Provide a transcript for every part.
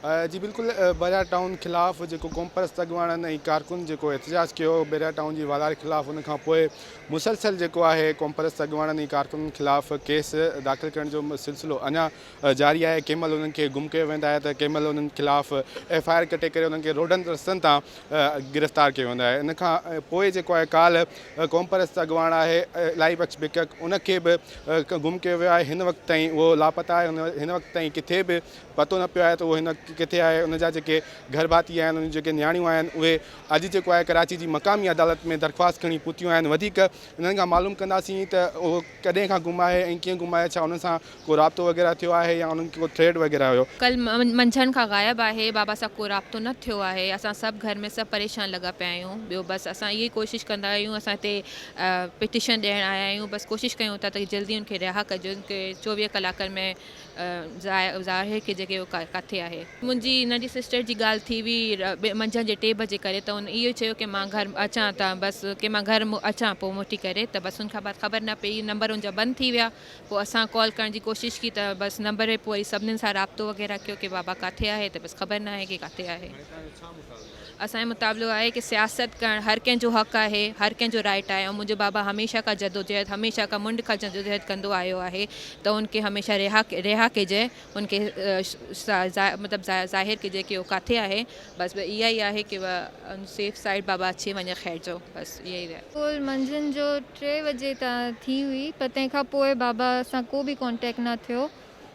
जी बिल्कुल बैरिया टाउन ख़िलाफ़ जो क़ौम परस्त अॻवाननि ऐं कारकुन जो एहतजाज किया बैरिया टाउन की वालार ख़िलाफ़ उन मुसलसल जो है क़ौम परस्त अॻवाननि ऐं कारकुन ख़िलाफ़ केस दाख़िल करण जो सिलसिलो अञा जारी है। कंहिं महिल उन्हनि खे गुम कयो वेंदा आहे त कंहिं महिल उन्हनि ख़िलाफ़ FIR कटे करे उन्हनि खे रोडनि रस्तनि तां गिरफ़्तार कयो वेंदो आहे। इन खां पोइ जेको आहे काल्ह क़ौम परस्त अॻवान आहे इलाही बख़्श बिकक उनखे बि गुम कयो वियो आहे। हिन वक़्तु ताईं उहो लापता आहे। हिन वक़्तु ताईं किथे बि पतो न पियो आहे त उहो हिन किथे आहे। उनजा जेके घर भाती आहिनि उन जेके न्याणियूं आहिनि उहे अॼु जेको आहे कराची जी मक़ामी अदालत में दरख़्वास्त खणी पहुतियूं आहिनि। वधीक इन्हनि खां मालूम कंदासीं त उहो कॾहिं खां गुम आहे ऐं कीअं गुम आहे, छा उन सां को राब्तो वग़ैरह थियो आहे या उन्हनि खे को थ्रेड वग़ैरह हुयो। कल मंझंदि खां ग़ाइब आहे, बाबा सां को राब्तो न थियो आहे। असां सभु घर में सभु परेशान लॻा पिया आहियूं। ॿियो बसि असां इहा कोशिशि कंदा आहियूं, असां हिते पिटिशन ॾियणु आया आहियूं। बसि कोशिशि कयूं था त जल्दी उनखे रिहा कजो, उनखे 24 कलाकनि में ज़ाहिर के जेके किथे आहे। मुंहिंजी नंढी सिस्टर जी ॻाल्हि थी हुई मंझंदि जे 2 बजे करे, त उन इहो चयो की मां घर अचां त बसि की मां घर अचां पोइ मोटी करे, त बसि उनखां बाद ख़बर न पई, नंबर उनजा बंदि थी विया। पोइ असां कॉल करण जी कोशिशि की त बसि नंबर पोइ वरी सभिनीनि सां राब्तो वग़ैरह कयो की बाबा किथे आहे, त बसि ख़बर न आहे की किथे आहे। असांजो मुताबिलो आहे कि सियासत करणु हर कंहिंजो हक़ आहे, हर कंहिंजो राइट आहे। ऐं मुंहिंजो बाबा हमेशह खां जदोजहद, हमेशह खां मुंड खां जदोजहद कंदो आयो आहे त उनखे हमेशह रिहा कजे, उनखे मतिलबु ज़ाहिर कजे कि उहो किथे आहे। बसि इहा ई आहे कि सेफ साइड बाबा अची वञे ख़ैर जो, बसि इहा ई आहे। पोइ मंझंदि जो 3 बजे थी हुई, पर तंहिंखां पोइ बाबा सां को बि कॉन्टेक्ट न थियो।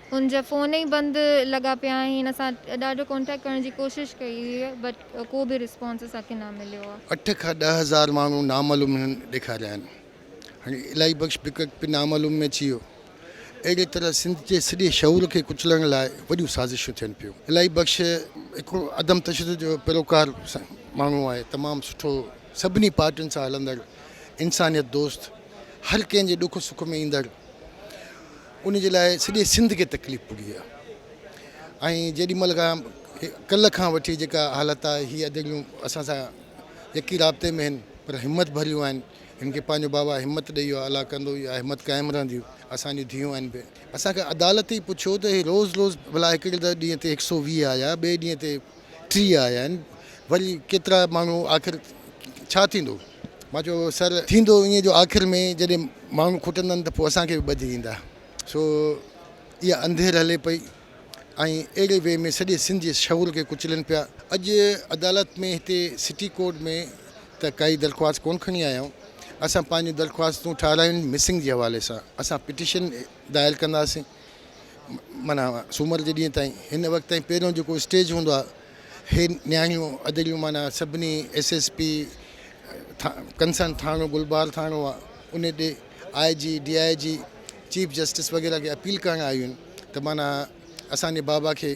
उनजा फ़ोन ई बंदि लॻा पिया आहिनि। असां ॾाढो कॉन्टेक्ट करण जी कोशिशि कई हुई, बट को बि रिस्पॉन्स असांखे न मिलियो आहे। 8 खां 10 हज़ार माण्हू नामालूम ॾेखारिया आहिनि। हाणे इलाही बख़्श बिकट बि नामालूम में अची वियो। अहिड़ी तरह सिंध जे सॼे शऊर खे कुचलण लाइ वॾियूं साज़िशूं थियनि पियूं। इलाही बख़्श हिकिड़ो अदम तशदुद जो पैरोकार माण्हू आहे, तमामु सुठो, सभिनी पार्टियुनि सां हलंदड़, इंसानियत दोस्त, हर कंहिंजे ॾुख सुख में ईंदड़। उन जे लाइ सॼे सिंध खे तकलीफ़ पुॼी आहे। ऐं जेॾीमहिल खां कल्ह खां वठी जेका हालत आहे, हीअ अदड़ियूं असां सां यकी राब्ते में आहिनि, पर हिमत भरियूं आहिनि। हिन खे पंहिंजो बाबा हिमत ॾेई वियो आहे, अला कंदो इहा हिमत क़ाइमु रहंदियूं। असांजी धीअरूं आहिनि बि। असांखे अदालत ई पुछियो त हे रोज़ु भला हिकिड़े ॾींहं ते 120 आया, ॿिए ॾींहं ते 30 आया आहिनि, वरी केतिरा माण्हू आख़िर छा थींदो? मां चयो सर थींदो ईअं जो आख़िर में जॾहिं माण्हू खुटंदनि त पोइ असांखे बि ॿधी ईंदा। सो इहा अंधेर हले पई ऐं अहिड़े वे में सॼे सिंध जे शऊर खे कुचलनि पिया। अॼु अदालत में हिते सिटी कोर्ट में त काई दरख़्वास्त कोन खणी आया आहियूं। असां पंहिंजूं दरख़्वास्तूं ठारायूं मिसिंग जे हवाले सां। असां पिटिशन दायर कंदासीं माना सूमर जे ॾींहं ताईं। हिन वक़्त ताईं पहिरियों जेको स्टेज हूंदो आहे, हे न्याणियूं अदड़ियूं माना सभिनी SSP कंसर्न थाणो गुलबार थाणो आहे, उन ॾे IG DIG चीफ जस्टिस वग़ैरह खे अपील करणु आयूं आहिनि त माना असांजे बाबा खे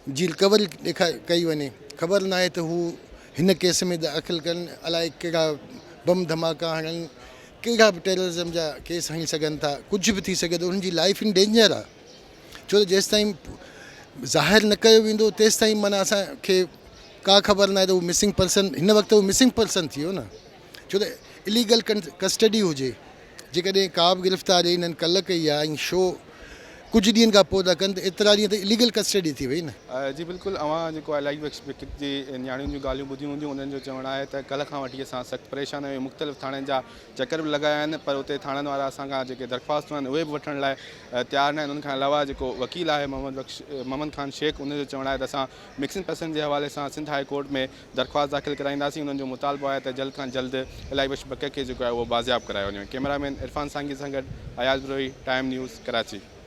जी रिकवरी कई वञे। ख़बर न आहे त हू हिन केस में दाख़िल कनि, अलाए कहिड़ा बम धमाका हणनि, कहिड़ा बि टेररिज़म जा केस हणी सघनि था, कुझु बि थी सघे थो। उन्हनि जी लाइफ इन डेंजर आहे। छो त जेसिताईं ज़ाहिर न कयो वेंदो तेसिताईं माना असांखे का ख़बर न आहे त उहो मिसिंग पर्सन, हिन वक़्तु उहो मिसिंग पर्सन थी वियो न। छो त इलीगल कस्टडी हुजे, जेकॾहिं का बि गिरफ़्तारी हिननि कल्ह कई आहे ऐं शो कुझु ॾींहंनि खां पोइ था कनि, त एतिरा ॾींहं त इलीगल कस्टडी थी वई न। जी बिल्कुलु, अवां जेको आहे इलाही बख़्श बिकट जी न्याणियुनि जूं ॻाल्हियूं ॿुधियूं हूंदियूं। उन्हनि जो चवणु आहे त कल्ह खां वठी असां सख़्तु परेशान आहियूं। मुख़्तलिफ़ थाणनि जा चकर बि लॻाया आहिनि, पर उते थाणनि वारा असांखां जेके दरख़्वास्तूं आहिनि उहे बि वठण लाइ तयारु न आहिनि। उन्हनि खां अलावा जेको वकील आहे मोहम्मद ख़ान शेख, उनजो चवणु आहे त असां मिक्सिंग पर्सन जे हवाले सां सिंध हाई कोर्ट में दरख़्वास्त दाख़िल कराईंदासीं। उन्हनि जो मुतालबो आहे त जल्द खां जल्द इलाही बख़्श बिकट खे जेको आहे उहो बाज़ियाब करायो वञे। कैमरामैन इरफान सांगी सां गॾु अयाज़ ब्रोही, टाइम न्यूज़, कराची।